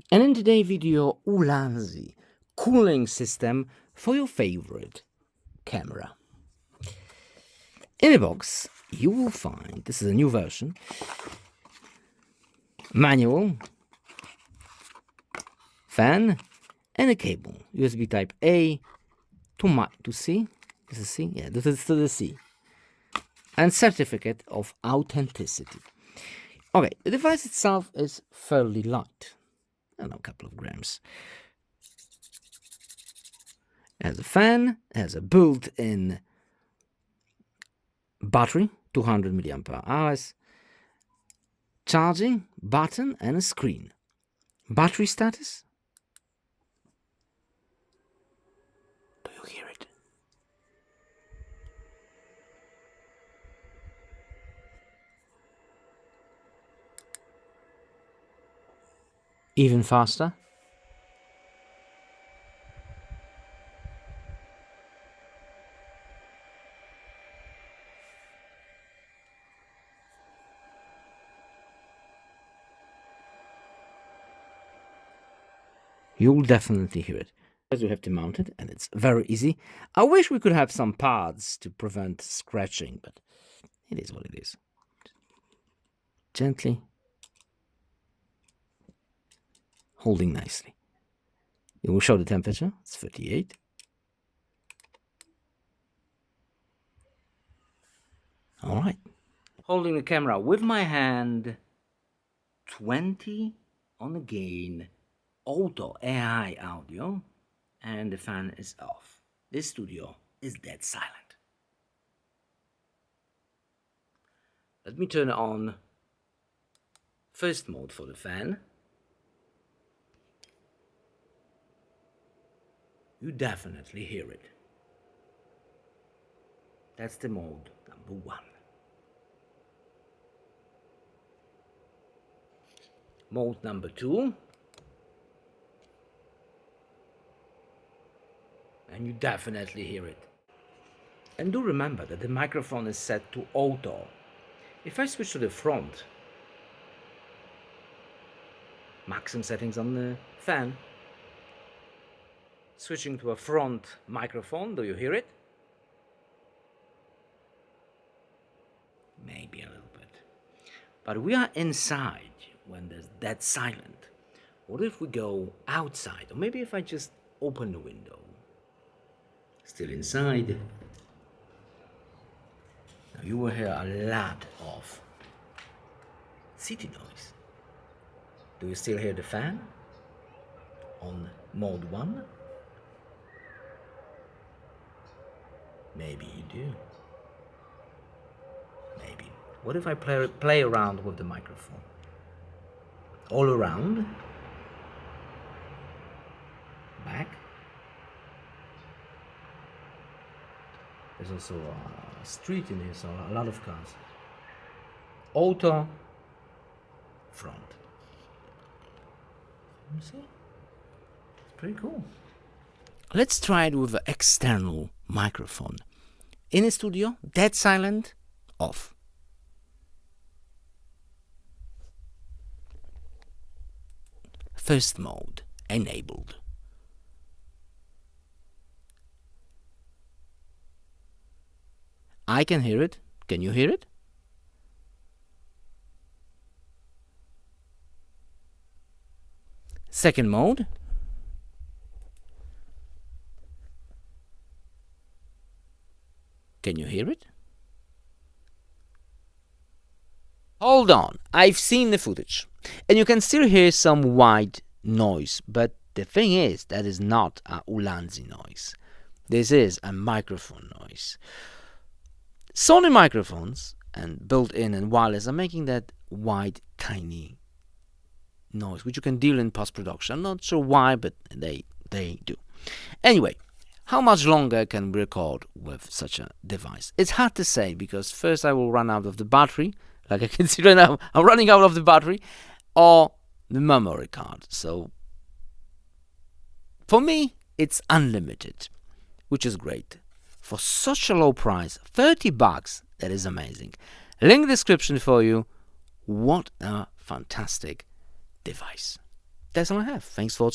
And in today's video, Ulanzi cooling system for your favorite camera. In the box, you will find, this is a new version, manual, fan, and a cable, USB type A to C. Is it C? Yeah, this is to the C. And certificate of authenticity. Okay, the device itself is fairly light. I don't know, a couple of grams. It has a fan, it has a built-in battery, 200 milliampere hours, charging button, and a screen. Battery status. Do you hear it? Even faster. You'll definitely hear it. As you have to mount it, and it's very easy. I wish we could have some pads to prevent scratching, but it is what it is. Gently. Holding nicely. It will show the temperature. It's 38. All right. Holding the camera with my hand, 20 on the gain, auto AI audio, and the fan is off. This studio is dead silent. Let me turn on first mode for the fan. You definitely hear it. That's the mode number 1. Mode number 2. And you definitely hear it. And do remember that the microphone is set to auto. If I switch to the front, maximum settings on the fan, switching to a front microphone, do you hear it? Maybe a little bit. But we are inside when there's dead silent. What if we go outside? Or maybe if I just open the window? Still inside. Now you will hear a lot of city noise. Do you still hear the fan on mode 1? Maybe you do. Maybe. What if I play around with the microphone? All around. Back. There's also a street in here, so a lot of cars. Auto. Front. You see? It's pretty cool. Let's try it with an external microphone. In a studio, dead silent, off. First mode, enabled. I can hear it. Can you hear it? Second mode. Can you hear it? Hold on, I've seen the footage, and you can still hear some white noise, but the thing is, that is not a Ulanzi noise. This is a microphone noise. Sony microphones, and built-in and wireless, are making that white, tiny noise, which you can deal in post-production. I'm not sure why, but they do. Anyway, how much longer can we record with such a device? It's hard to say, because first I will run out of the battery, like I can see right now, I'm running out of the battery, or the memory card. So, for me, it's unlimited, which is great. For such a low price, $30, that is amazing. Link description for you. What a fantastic device. that's all I have. Thanks for watching.